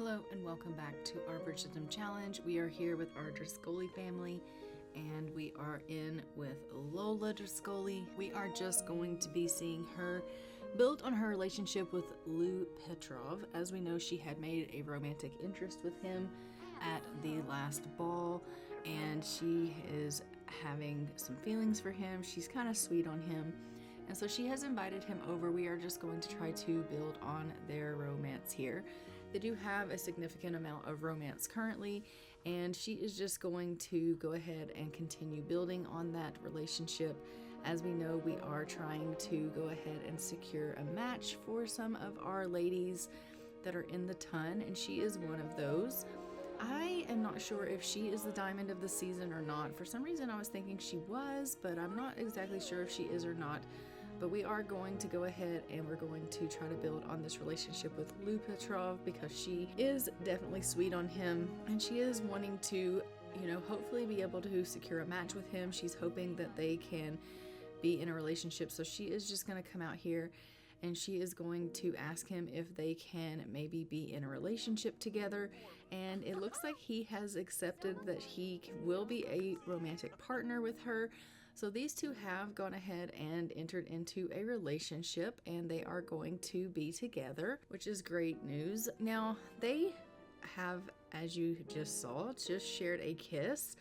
Hello and welcome back to our Bridgesimton challenge. We are here with our Driscolley family and we are in with Lola Driscolley. We are just going to be seeing her build on her relationship with Lou Petrov. As we know, she had made a romantic interest with him at the last ball and she is having some feelings for him. She's kind of sweet on him. And so she has invited him over. We are just going to try to build on their romance here. They do have a significant amount of romance currently, and she is just going to go ahead and continue building on that relationship. As we know, we are trying to go ahead and secure a match for some of our ladies that are in the ton, and she is one of those. I am not sure if she is the diamond of the season or not. For some reason, I was thinking she was, but I'm not exactly sure if she is or not. But we are going to go ahead and we're going to try to build on this relationship with Lou Petrov because she is definitely sweet on him and she is wanting to, hopefully be able to secure a match with him. She's hoping that they can be in a relationship. So she is just going to come out here and she is going to ask him if they can maybe be in a relationship together. And it looks like he has accepted that he will be a romantic partner with her. So these two have gone ahead and entered into a relationship and they are going to be together, which is great news. Now, they have, as you just saw, just shared a kiss.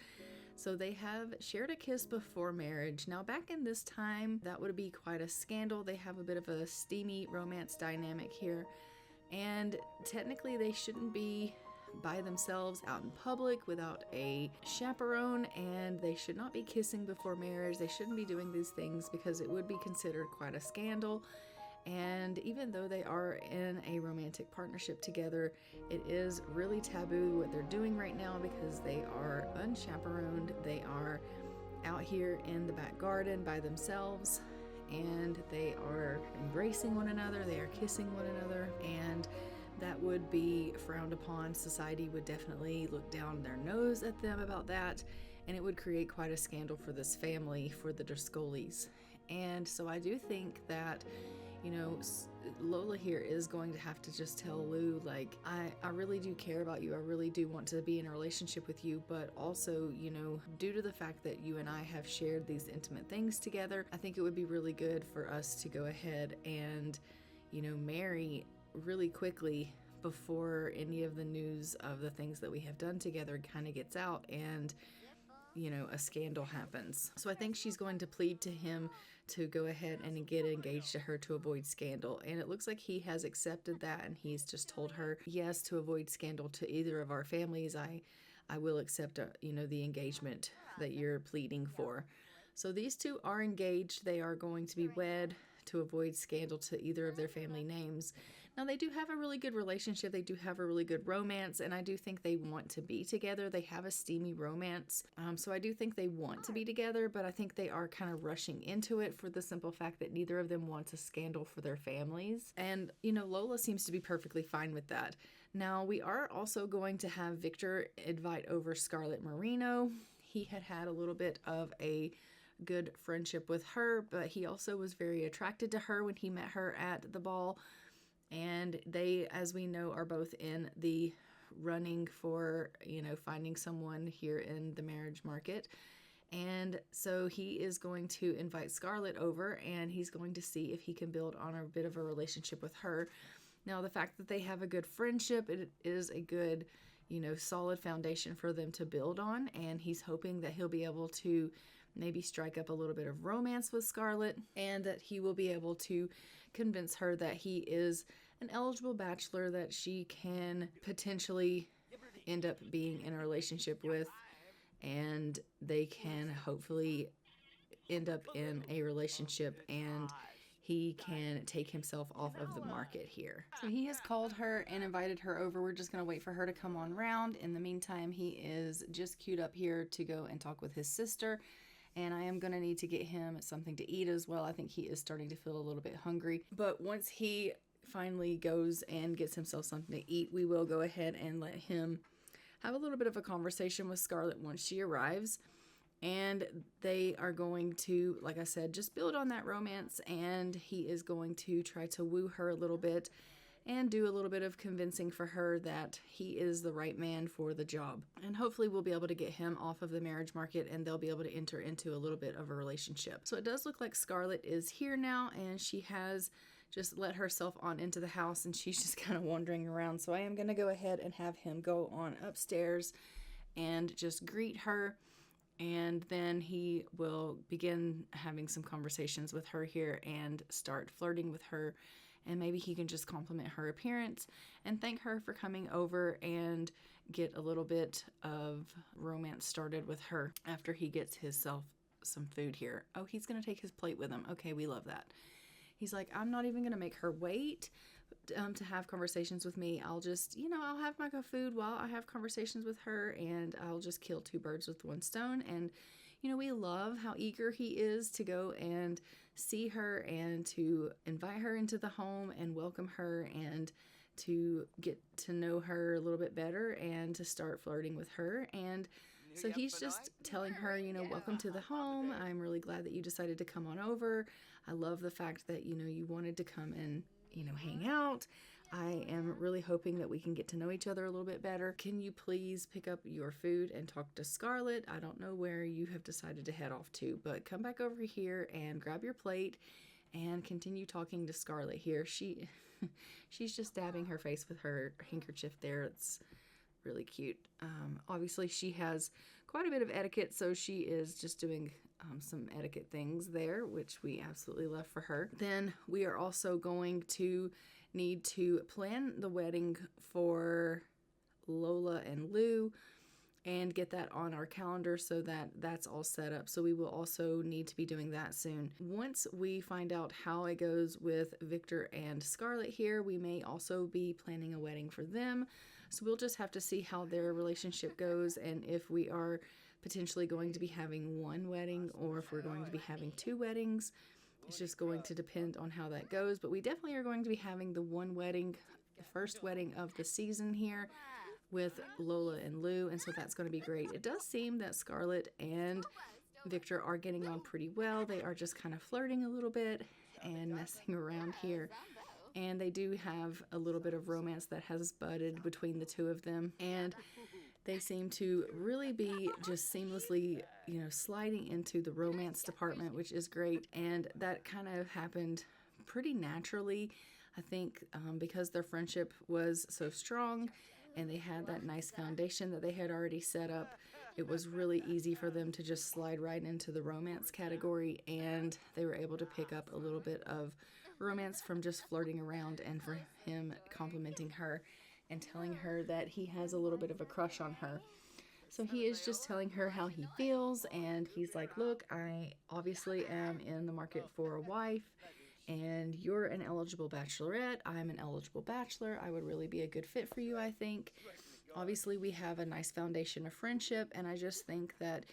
So they have shared a kiss before marriage. Now, back in this time, that would be quite a scandal. They have a bit of a steamy romance dynamic here. And technically, they shouldn't be by themselves out in public without a chaperone, and they should not be kissing before marriage. They shouldn't be doing these things because it would be considered quite a scandal. And even though they are in a romantic partnership together, it is really taboo what they're doing right now because they are unchaperoned. They are out here in the back garden by themselves and they are embracing one another. They are kissing one another, and that would be frowned upon. Society would definitely look down their nose at them about that, and it would create quite a scandal for this family, for the Driscolleys. And so I do think that, Lola here is going to have to just tell Lou, like, I really do care about you. I really do want to be in a relationship with you, but also, due to the fact that you and I have shared these intimate things together, I think it would be really good for us to go ahead and, marry really quickly before any of the news of the things that we have done together kind of gets out and a scandal happens. So I think she's going to plead to him to go ahead and get engaged to her to avoid scandal, and it looks like he has accepted that and he's just told her, yes, to avoid scandal to either of our families, I will accept the engagement that you're pleading for. So these two are engaged. They are going to be wed to avoid scandal to either of their family names. Now, they do have a really good relationship. They do have a really good romance, and I do think they want to be together. They have a steamy romance. So I do think they want to be together, but I think they are kind of rushing into it for the simple fact that neither of them wants a scandal for their families. And, Lola seems to be perfectly fine with that. Now, we are also going to have Victor invite over Scarlett Marino. He had a little bit of a good friendship with her, but he also was very attracted to her when he met her at the ball. And they, as we know, are both in the running for, finding someone here in the marriage market. And so he is going to invite Scarlett over and he's going to see if he can build on a bit of a relationship with her. Now, the fact that they have a good friendship, it is a good, solid foundation for them to build on. And he's hoping that he'll be able to maybe strike up a little bit of romance with Scarlett, and that he will be able to convince her that he is an eligible bachelor that she can potentially end up being in a relationship with, and they can hopefully end up in a relationship and he can take himself off of the market here. So he has called her and invited her over. We're just going to wait for her to come on round. In the meantime, he is just queued up here to go and talk with his sister. And I am going to need to get him something to eat as well. I think he is starting to feel a little bit hungry. But once he finally goes and gets himself something to eat, we will go ahead and let him have a little bit of a conversation with Scarlett once she arrives. And they are going to, like I said, just build on that romance. And he is going to try to woo her a little bit and do a little bit of convincing for her that he is the right man for the job. And hopefully we'll be able to get him off of the marriage market and they'll be able to enter into a little bit of a relationship. So it does look like Scarlett is here now, and she has just let herself on into the house and she's just kind of wandering around. So I am going to go ahead and have him go on upstairs and just greet her. And then he will begin having some conversations with her here and start flirting with her. And maybe he can just compliment her appearance and thank her for coming over and get a little bit of romance started with her after he gets himself some food here. Oh, he's going to take his plate with him. Okay, we love that. He's like, I'm not even going to make her wait to have conversations with me. I'll just, I'll have my food while I have conversations with her, and I'll just kill two birds with one stone. And, we love how eager he is to go and see her and to invite her into the home and welcome her and to get to know her a little bit better and to start flirting with her. And so he's just telling her, welcome to the home. I'm really glad that you decided to come on over. I love the fact that, you wanted to come and, hang out. I am really hoping that we can get to know each other a little bit better. Can you please pick up your food and talk to Scarlett? I don't know where you have decided to head off to, but come back over here and grab your plate and continue talking to Scarlett here. She's just dabbing her face with her handkerchief there. It's really cute. Obviously she has quite a bit of etiquette, so she is just doing some etiquette things there, which we absolutely love for her. Then we are also going to need to plan the wedding for Lola and Lou and get that on our calendar so that that's all set up. So we will also need to be doing that soon. Once we find out how it goes with Victor and Scarlett here, we may also be planning a wedding for them. So we'll just have to see how their relationship goes and if we are potentially going to be having one wedding or if we're going to be having two weddings. It's just going to depend on how that goes. But we definitely are going to be having the one wedding, the first wedding of the season here with Lola and Lou. And so that's going to be great. It does seem that Scarlett and Victor are getting on pretty well. They are just kind of flirting a little bit and messing around here. And they do have a little bit of romance that has budded between the two of them. And they seem to really be just seamlessly, sliding into the romance department, which is great. And that kind of happened pretty naturally, I think, because their friendship was so strong and they had that nice foundation that they had already set up. It was really easy for them to just slide right into the romance category, and they were able to pick up a little bit of romance from just flirting around and for him complimenting her and telling her that he has a little bit of a crush on her. So he is just telling her how he feels, and he's like, look, I obviously am in the market for a wife, and you're an eligible bachelorette. I'm an eligible bachelor. I would really be a good fit for you, I think. Obviously, we have a nice foundation of friendship, and I just think that,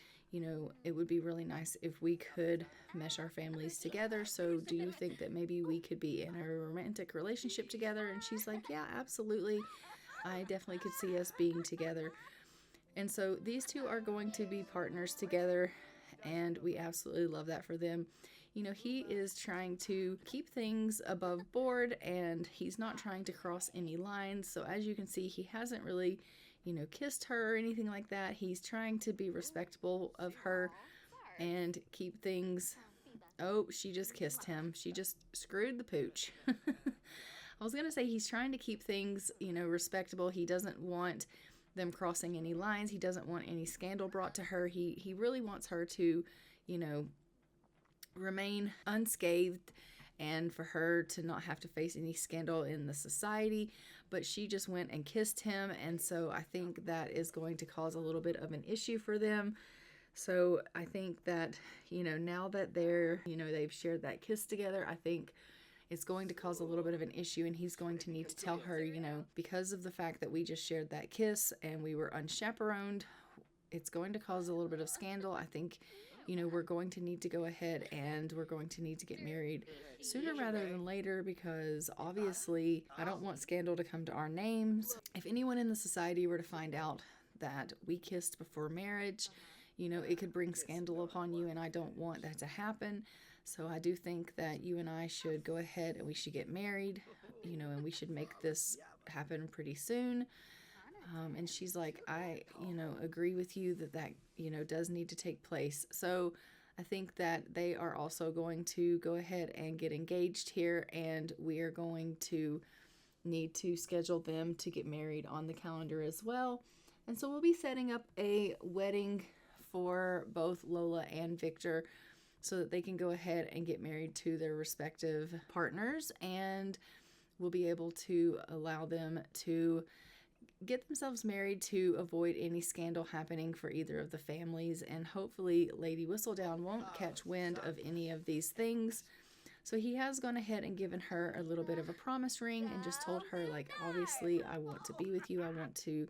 it would be really nice if we could mesh our families together. So do you think that maybe we could be in a romantic relationship together? And she's like, yeah, absolutely. I definitely could see us being together. And so these two are going to be partners together, and we absolutely love that for them. He is trying to keep things above board, and he's not trying to cross any lines. So as you can see, he hasn't really, kissed her or anything like that. He's trying to be respectable of her and keep things... Oh, she just kissed him. She just screwed the pooch. I was going to say he's trying to keep things, respectable. He doesn't want them crossing any lines. He doesn't want any scandal brought to her. He really wants her to, remain unscathed and for her to not have to face any scandal in the society. But she just went and kissed him, and so I think that is going to cause a little bit of an issue for them. So I think that, now that they're, they've shared that kiss together, I think it's going to cause a little bit of an issue, and he's going to need to tell her, because of the fact that we just shared that kiss and we were unchaperoned, it's going to cause a little bit of scandal. I think, we're going to need to go ahead and we're going to need to get married sooner rather than later, because obviously I don't want scandal to come to our names. If anyone in the society were to find out that we kissed before marriage, it could bring scandal upon you, and I don't want that to happen. So I do think that you and I should go ahead and we should get married. and we should make this happen pretty soon. And she's like, I, agree with you that, does need to take place. So I think that they are also going to go ahead and get engaged here, and we are going to need to schedule them to get married on the calendar as well. And so we'll be setting up a wedding for both Lola and Victor so that they can go ahead and get married to their respective partners, and we'll be able to allow them to get themselves married to avoid any scandal happening for either of the families. And hopefully Lady Whistledown won't catch wind of any of these things. So he has gone ahead and given her a little bit of a promise ring and just told her, like, obviously I want to be with you. I want to,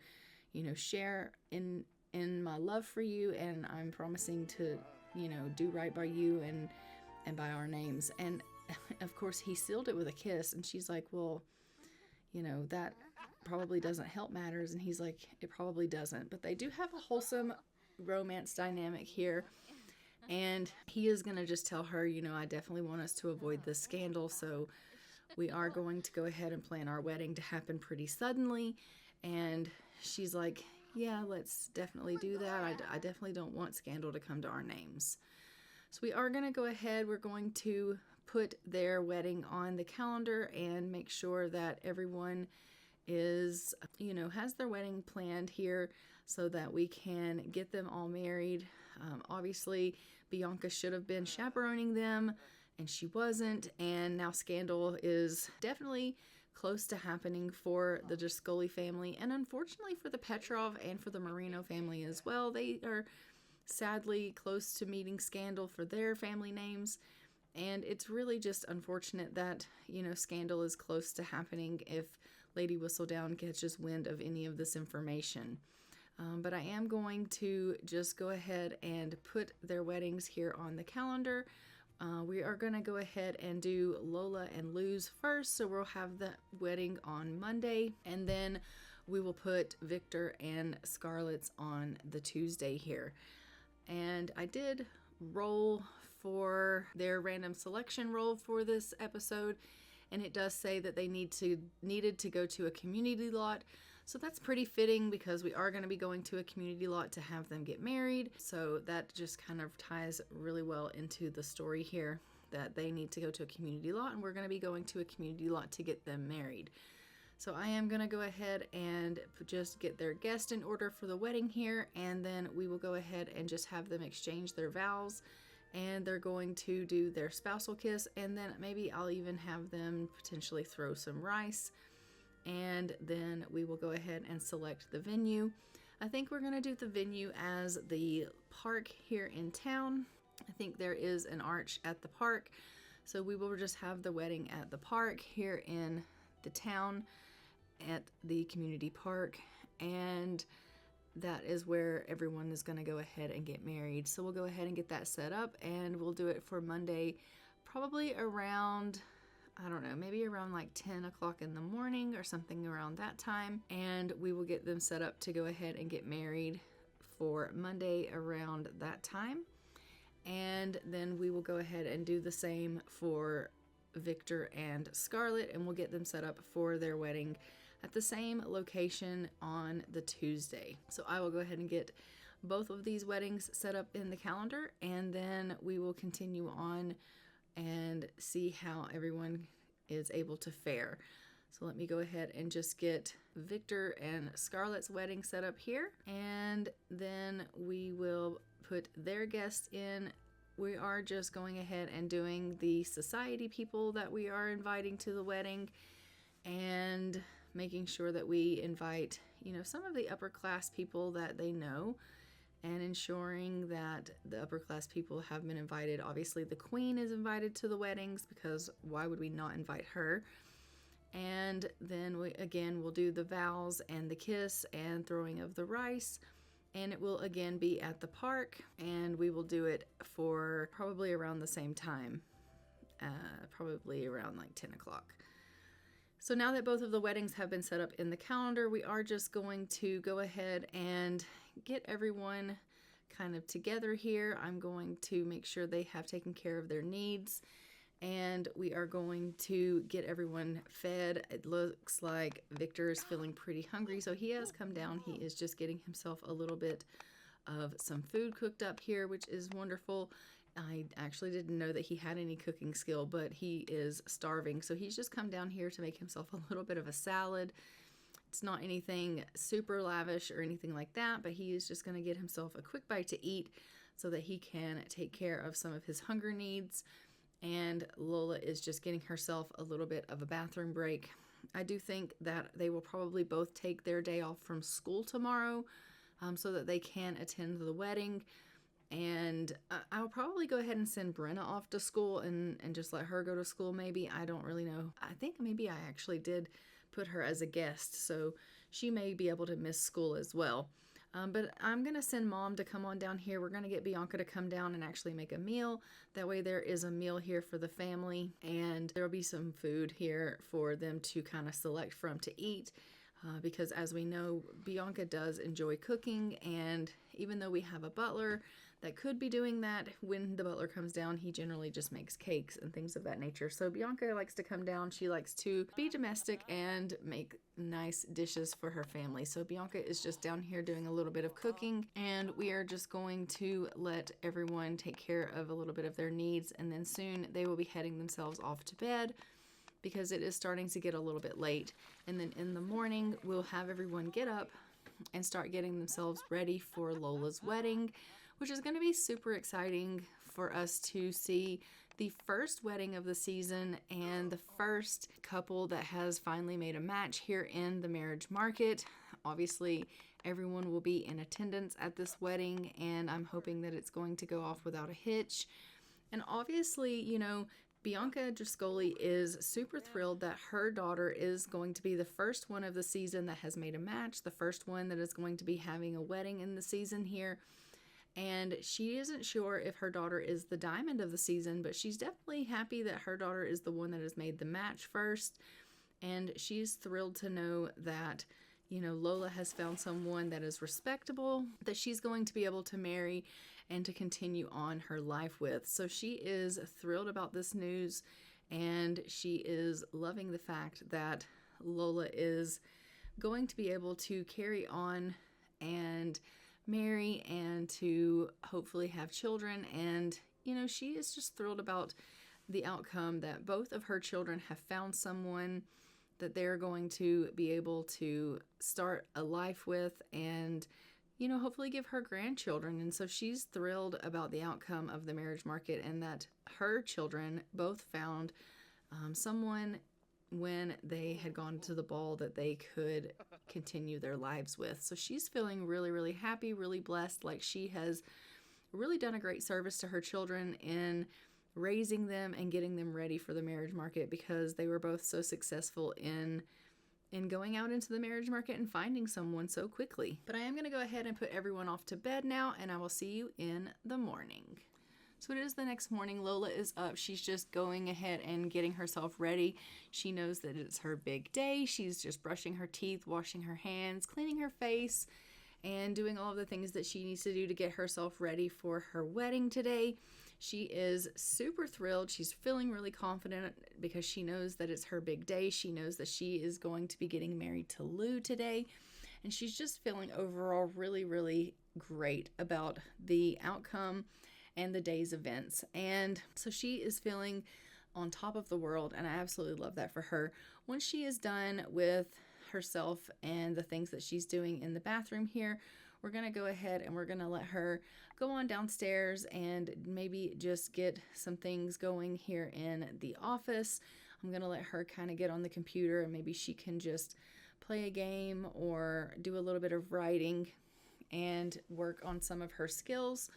share in my love for you, and I'm promising to, do right by you and by our names. And of course he sealed it with a kiss, and she's like, well, that probably doesn't help matters. And he's like, it probably doesn't, but they do have a wholesome romance dynamic here. And he is going to just tell her, I definitely want us to avoid this scandal, so we are going to go ahead and plan our wedding to happen pretty suddenly. And she's like, yeah, let's definitely do that. I definitely don't want scandal to come to our names. So we are going to go ahead. We're going to put their wedding on the calendar and make sure that everyone is, has their wedding planned here so that we can get them all married. Obviously, Bianca should have been chaperoning them, and she wasn't. And now scandal is definitely close to happening for the Discoli family, and unfortunately for the Petrov and for the Marino family as well. They are sadly close to meeting scandal for their family names. And it's really just unfortunate that, scandal is close to happening if Lady Whistledown catches wind of any of this information. But I am going to just go ahead and put their weddings here on the calendar. We are going to go ahead and do Lola and Lou's first. So we'll have the wedding on Monday, and then we will put Victor and Scarlett's on the Tuesday here. And I did roll for their random selection roll for this episode, and it does say that they needed to go to a community lot. So that's pretty fitting because we are going to be going to a community lot to have them get married. So that just kind of ties really well into the story here, that they need to go to a community lot, and we're going to be going to a community lot to get them married. So I am going to go ahead and just get their guest in order for the wedding here, and then we will go ahead and just have them exchange their vows, and they're going to do their spousal kiss, and then maybe I'll even have them potentially throw some rice, and then we will go ahead and select the venue. I think we're going to do the venue as the park here in town. I think there is an arch at the park, so we will just have the wedding at the park here in the town at the community park, and that is where everyone is going to go ahead and get married. So we'll go ahead and get that set up, and we'll do it for Monday, probably around, I don't know, maybe around like 10 o'clock in the morning or something around that time. And we will get them set up to go ahead and get married for Monday around that time. And then we will go ahead and do the same for Victor and Scarlett, and we'll get them set up for their wedding at the same location on the Tuesday. So I will go ahead and get both of these weddings set up in the calendar, and then we will continue on and see how everyone is able to fare. So let me go ahead and just get Victor and Scarlett's wedding set up here, and then we will put their guests in. We are just going ahead and doing the society people that we are inviting to the wedding, and making sure that we invite, some of the upper class people that they know, and ensuring that the upper class people have been invited. Obviously, the Queen is invited to the weddings, because why would we not invite her? And then we'll do the vows and the kiss and throwing of the rice, and it will again be at the park, and we will do it for probably around the same time, probably around like 10 o'clock. So now that both of the weddings have been set up in the calendar, we are just going to go ahead and get everyone kind of together here. I'm going to make sure they have taken care of their needs, and we are going to get everyone fed. It looks like Victor is feeling pretty hungry, so he has come down. He is just getting himself a little bit of some food cooked up here, which is wonderful. I actually didn't know that he had any cooking skill, but he is starving, so he's just come down here to make himself a little bit of a salad. It's not anything super lavish or anything like that, but he is just going to get himself a quick bite to eat so that he can take care of some of his hunger needs. And Lola is just getting herself a little bit of a bathroom break. I do think that they will probably both take their day off from school tomorrow, so that they can attend the wedding. And I'll probably go ahead and send Brenna off to school and just let her go to school maybe. I don't really know. I think maybe I actually did put her as a guest, so she may be able to miss school as well. But I'm going to send Mom to come on down here. We're going to get Bianca to come down and actually make a meal. That way there is a meal here for the family, and there will be some food here for them to kind of select from to eat. Because as we know, Bianca does enjoy cooking, and even though we have a butler that could be doing that, when the butler comes down, he generally just makes cakes and things of that nature. So Bianca likes to come down. She likes to be domestic and make nice dishes for her family. So Bianca is just down here doing a little bit of cooking, and we are just going to let everyone take care of a little bit of their needs, and then soon they will be heading themselves off to bed, because it is starting to get a little bit late. And then in the morning, we'll have everyone get up and start getting themselves ready for Lola's wedding, which is going to be super exciting for us to see the first wedding of the season and the first couple that has finally made a match here in the marriage market. Obviously, everyone will be in attendance at this wedding, and I'm hoping that it's going to go off without a hitch. And obviously, you know, Bianca Driscoll is super thrilled that her daughter is going to be the first one of the season that has made a match, the first one that is going to be having a wedding in the season here. And she isn't sure if her daughter is the diamond of the season, but she's definitely happy that her daughter is the one that has made the match first. And she's thrilled to know that, you know, Lola has found someone that is respectable, that she's going to be able to marry and to continue on her life with. So she is thrilled about this news, and she is loving the fact that Lola is going to be able to carry on and marry and to hopefully have children. And, you know, she is just thrilled about the outcome that both of her children have found someone that they're going to be able to start a life with and, you know, hopefully give her grandchildren. And so she's thrilled about the outcome of the marriage market, and that her children both found someone when they had gone to the ball that they could continue their lives with. So she's feeling really, really happy, really blessed, like she has really done a great service to her children in raising them and getting them ready for the marriage market, because they were both so successful in going out into the marriage market and finding someone so quickly. But I am going to go ahead and put everyone off to bed now, and I will see you in the morning. So it is the next morning. Lola is up. She's just going ahead and getting herself ready. She knows that it's her big day. She's just brushing her teeth, washing her hands, cleaning her face, and doing all of the things that she needs to do to get herself ready for her wedding today. She is super thrilled. She's feeling really confident because she knows that it's her big day. She knows that she is going to be getting married to Lou today. And she's just feeling overall really, really great about the outcome and the day's events. And so she is feeling on top of the world, and I absolutely love that for her. Once she is done with herself and the things that she's doing in the bathroom here, we're going to go ahead and we're going to let her go on downstairs and maybe just get some things going here in the office. I'm going to let her kind of get on the computer, and maybe she can just play a game or do a little bit of writing and work on some of her skills.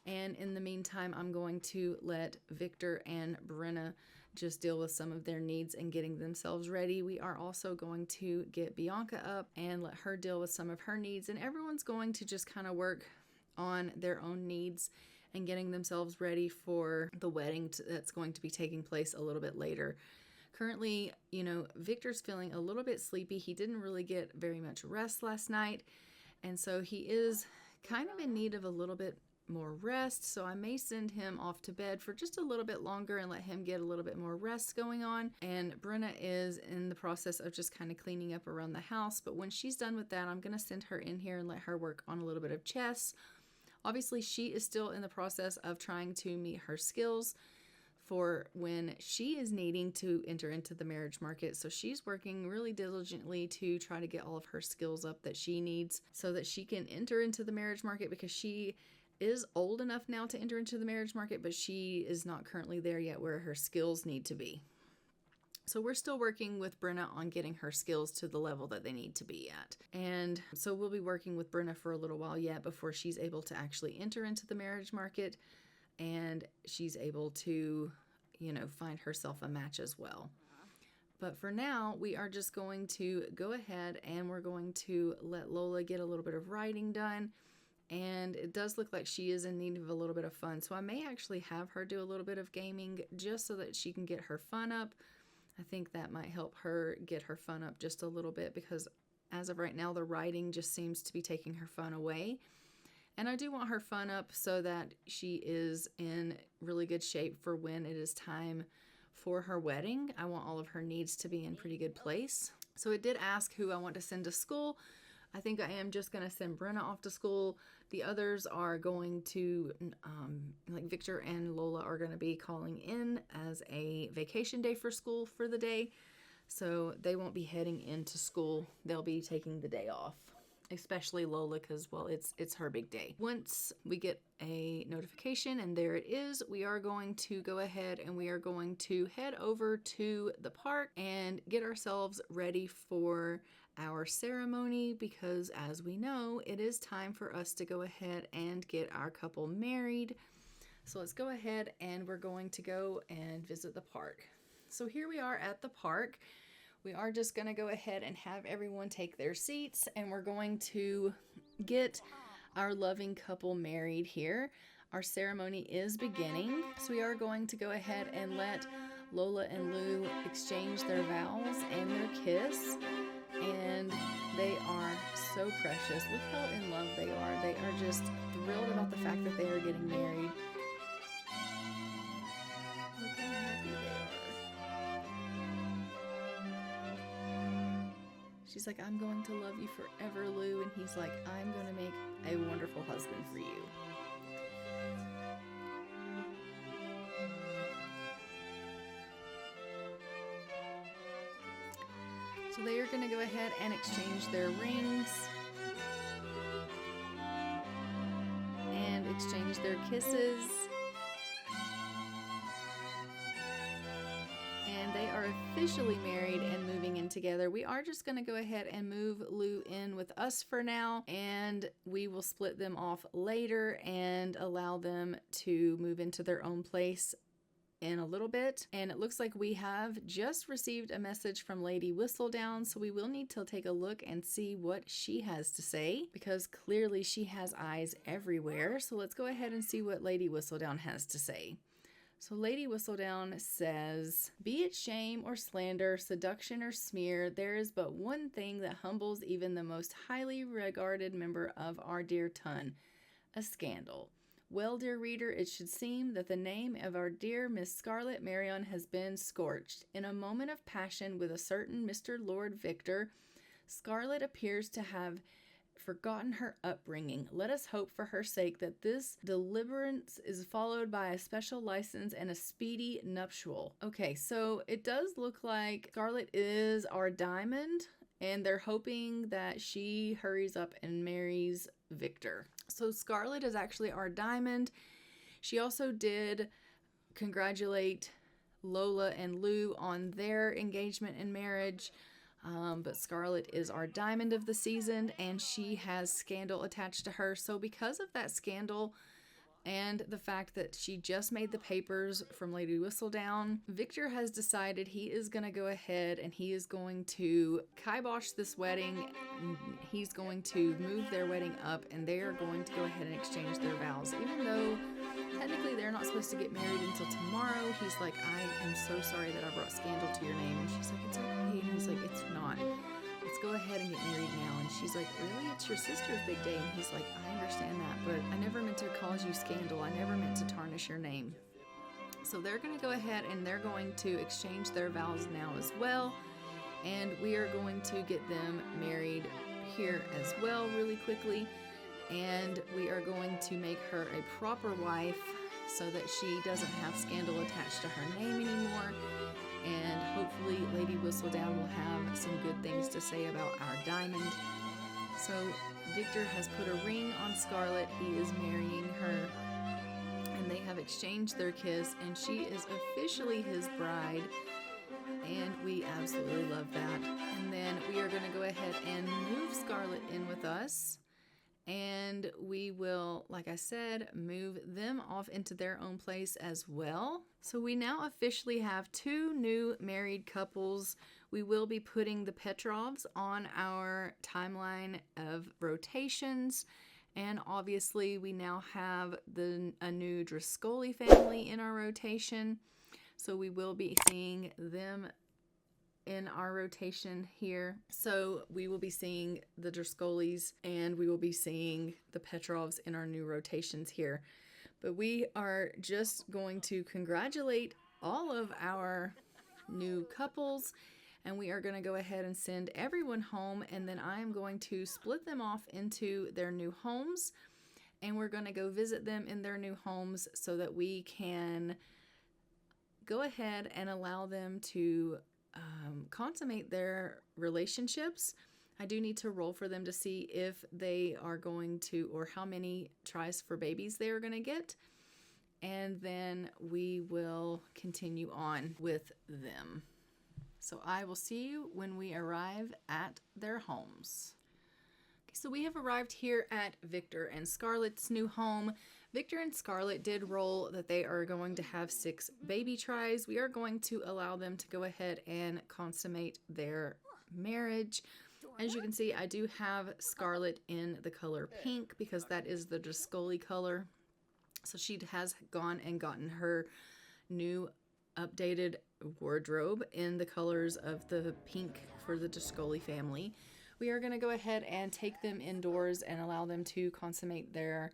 And in the meantime, I'm going to let Victor and Brenna just deal with some of their needs and getting themselves ready. We are also going to get Bianca up and let her deal with some of her needs. And everyone's going to just kind of work on their own needs and getting themselves ready for the wedding that's going to be taking place a little bit later. Currently, you know, Victor's feeling a little bit sleepy. He didn't really get very much rest last night. And so he is kind of in need of a little bit more rest, so I may send him off to bed for just a little bit longer and let him get a little bit more rest going on. And Brenna is in the process of just kind of cleaning up around the house, but when she's done with that, I'm going to send her in here and let her work on a little bit of chess. Obviously, she is still in the process of trying to meet her skills for when she is needing to enter into the marriage market. So she's working really diligently to try to get all of her skills up that she needs so that she can enter into the marriage market, because she is old enough now to enter into the marriage market, but she is not currently there yet where her skills need to be. So we're still working with Brenna on getting her skills to the level that they need to be at. And so we'll be working with Brenna for a little while yet before she's able to actually enter into the marriage market and she's able to, find herself a match as well. But for now, we are just going to go ahead and we're going to let Lola get a little bit of writing done. And it does look like she is in need of a little bit of fun. So I may actually have her do a little bit of gaming just so that she can get her fun up. I think that might help her get her fun up just a little bit, because as of right now, the writing just seems to be taking her fun away. And I do want her fun up so that she is in really good shape for when it is time for her wedding. I want all of her needs to be in pretty good place. So it did ask who I want to send to school. I think I am just going to send Brenna off to school. The others are going to, like Victor and Lola are going to be calling in as a vacation day for school for the day. So they won't be heading into school. They'll be taking the day off, especially Lola, because, well, it's her big day. Once we get a notification and there it is, we are going to go ahead and we are going to head over to the park and get ourselves ready for our ceremony, because as we know, it is time for us to go ahead and get our couple married. So let's go ahead and we're going to go and visit the park. So here we are at the park. We are just going to go ahead and have everyone take their seats and we're going to get our loving couple married here. Our ceremony is beginning. So we are going to go ahead and let Lola and Lou exchange their vows and their kiss. And they are so precious. Look how in love they are. They are just thrilled about the fact that they are getting married. Look how happy they are. She's like, I'm going to love you forever, Lou. And he's like, I'm going to make a wonderful husband for you. So they are going to go ahead and exchange their rings and exchange their kisses. And they are officially married and moving in together. We are just going to go ahead and move Lou in with us for now, and we will split them off later and allow them to move into their own place in a little bit. And it looks like we have just received a message from Lady Whistledown, so we will need to take a look and see what she has to say, because clearly she has eyes everywhere. So let's go ahead and see what Lady Whistledown has to say. So Lady Whistledown says, be it shame or slander, seduction or smear, there is but one thing that humbles even the most highly regarded member of our dear ton, a scandal. Well, dear reader, it should seem that the name of our dear Miss Scarlett Marion has been scorched. In a moment of passion with a certain Mr. Lord Victor, Scarlett appears to have forgotten her upbringing. Let us hope for her sake that this deliverance is followed by a special license and a speedy nuptial. Okay, so it does look like Scarlett is our diamond, and they're hoping that she hurries up and marries Victor. So Scarlett is actually our diamond. She also did congratulate Lola and Lou on their engagement and marriage. But Scarlett is our diamond of the season, and she has scandal attached to her. So because of that scandal and the fact that she just made the papers from Lady Whistledown, Victor has decided he is going to go ahead and he is going to kibosh this wedding. He's going to move their wedding up, and they are going to go ahead and exchange their vows. Even though technically they're not supposed to get married until tomorrow, he's like, I am so sorry that I brought scandal to your name. And she's like, it's okay. And he's like, it's not. It's let's go ahead and get married now. And she's like, really? It's your sister's big day. And he's like, I understand that, but I never meant to cause you scandal. I never meant to tarnish your name. So they're going to go ahead and they're going to exchange their vows now as well. And we are going to get them married here as well really quickly. And we are going to make her a proper wife so that she doesn't have scandal attached to her name anymore. And hopefully Lady Whistledown will have some good things to say about our diamond. So Victor has put a ring on Scarlett. He is marrying her. And they have exchanged their kiss, and she is officially his bride. And we absolutely love that. And then we are going to go ahead and move Scarlett in with us. And we will, like I said, move them off into their own place as well. So we now officially have 2 new married couples. We will be putting the Petrovs on our timeline of rotations. And obviously we now have a new Driscoll family in our rotation. So we will be seeing them in our rotation here. So we will be seeing the Driscolls and we will be seeing the Petrovs in our new rotations here. But we are just going to congratulate all of our new couples, and we are going to go ahead and send everyone home, and then I am going to split them off into their new homes, and we're going to go visit them in their new homes so that we can go ahead and allow them to consummate their relationships. I do need to roll for them to see if they are going to, or how many tries for babies they are going to get. And then we will continue on with them. So I will see you when we arrive at their homes. Okay, so we have arrived here at Victor and Scarlett's new home. Victor and Scarlett did roll that they are going to have 6 baby tries. We are going to allow them to go ahead and consummate their marriage. As you can see, I do have Scarlett in the color pink because that is the Driscoll color. So she has gone and gotten her new updated wardrobe in the colors of the pink for the Driscoll family. We are going to go ahead and take them indoors and allow them to consummate their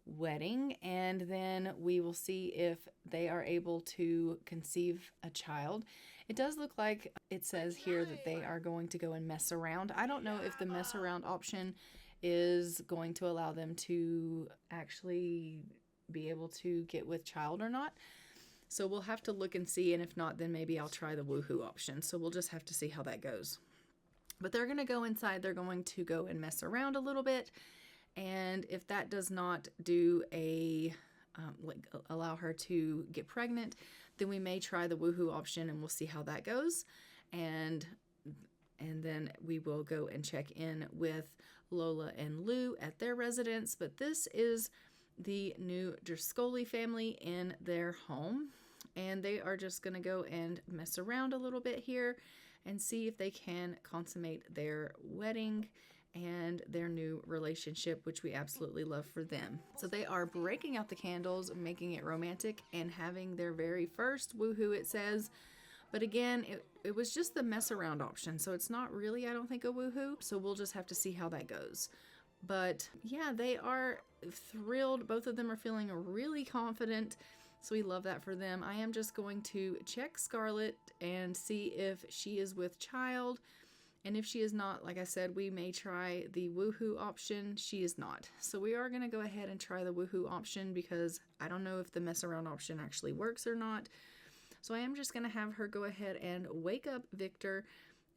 wedding, and then we will see if they are able to conceive a child. It does look like it says here that they are going to go and mess around. I don't know if the mess around option is going to allow them to actually be able to get with child or not. So we'll have to look and see, and if not, then maybe I'll try the woohoo option. So we'll just have to see how that goes. But they're going to go inside. They're going to go and mess around a little bit. And if that does not do allow her to get pregnant, then we may try the woohoo option and we'll see how that goes. And then we will go and check in with Lola and Lou at their residence. But this is the new Driscoll family in their home. And they are just going to go and mess around a little bit here and see if they can consummate their wedding and their new relationship, which we absolutely love for them. So they are breaking out the candles, making it romantic, and having their very first woohoo, it says. But again, it was just the mess around option, so it's not really, I don't think, a woohoo. So we'll just have to see how that goes. But yeah, they are thrilled. Both of them are feeling really confident, so we love that for them. I am just going to check Scarlett and see if she is with child. And if she is not, like I said, we may try the woohoo option. She is not. So we are going to go ahead and try the woohoo option because I don't know if the mess around option actually works or not. So I am just going to have her go ahead and wake up Victor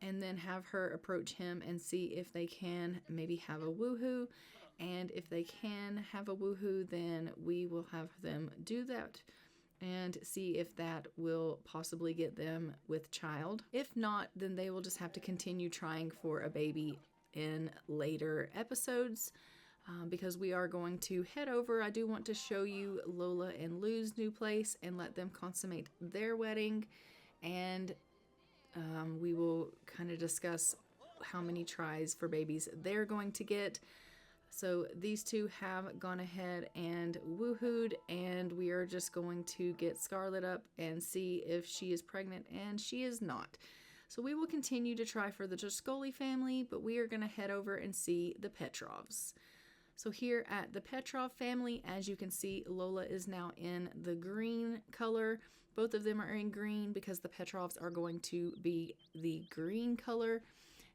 and then have her approach him and see if they can maybe have a woohoo. And if they can have a woohoo, then we will have them do that and see if that will possibly get them with child. If not, then they will just have to continue trying for a baby in later episodes because we are going to head over. I do want to show you Lola and Lou's new place and let them consummate their wedding, and we will kind of discuss how many tries for babies they're going to get. So these two have gone ahead and woohooed, and we are just going to get Scarlett up and see if she is pregnant, and she is not. So we will continue to try for the Jascoli family, but we are going to head over and see the Petrovs. So here at the Petrov family, as you can see, Lola is now in the green color. Both of them are in green because the Petrovs are going to be the green color.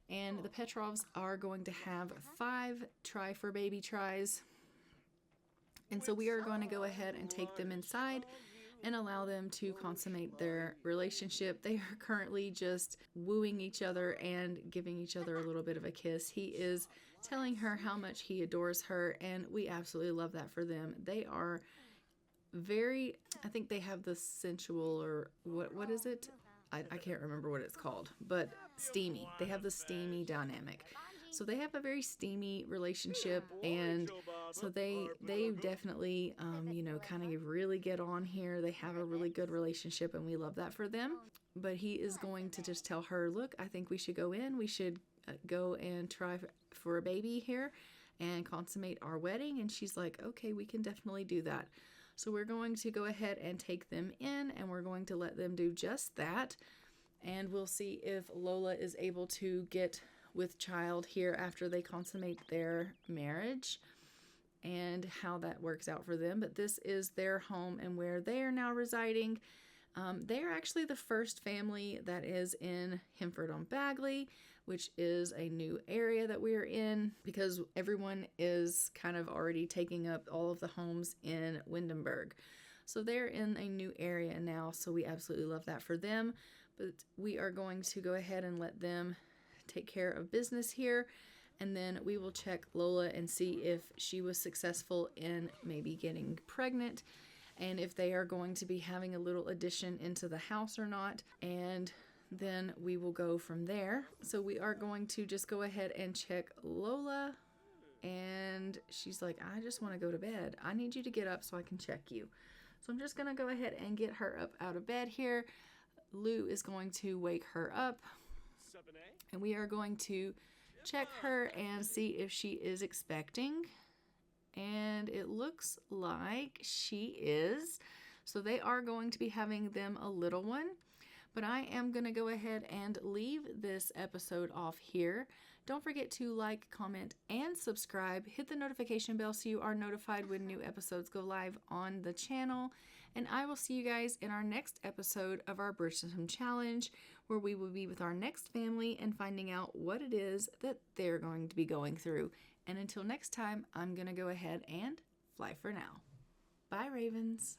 And the Petrovs are going to have 5 try for baby tries. And so we are going to go ahead and take them inside and allow them to consummate their relationship. They are currently just wooing each other and giving each other a little bit of a kiss. He is telling her how much he adores her, and we absolutely love that for them. They are very, I think they have the sensual, or what is it? I can't remember what it's called, but steamy. They have the steamy dynamic. So they have a very steamy relationship, and so they definitely, kind of really get on here. They have a really good relationship, and we love that for them. But he is going to just tell her, look, I think we should go in. We should go and try for a baby here and consummate our wedding. And she's like, okay, we can definitely do that. So we're going to go ahead and take them in, and we're going to let them do just that. And we'll see if Lola is able to get with child here after they consummate their marriage and how that works out for them. But this is their home and where they are now residing. They are actually the first family that is in Hemford-on-Bagley, which is a new area that we are in because everyone is kind of already taking up all of the homes in Windenburg. So they're in a new area now, so we absolutely love that for them. But we are going to go ahead and let them take care of business here, and then we will check Lola and see if she was successful in maybe getting pregnant, and if they are going to be having a little addition into the house or not, and then we will go from there. So we are going to just go ahead and check Lola, and she's like, I just want to go to bed. I need you to get up so I can check you. So I'm just going to go ahead and get her up out of bed here. Lou is going to wake her up, and we are going to check her and see if she is expecting. And it looks like she is. So they are going to be having them a little one. But I am going to go ahead and leave this episode off here. Don't forget to like, comment, and subscribe. Hit the notification bell so you are notified when new episodes go live on the channel. And I will see you guys in our next episode of our Bridgesimton Challenge, where we will be with our next family and finding out what it is that they're going to be going through. And until next time, I'm going to go ahead and fly for now. Bye, Ravens.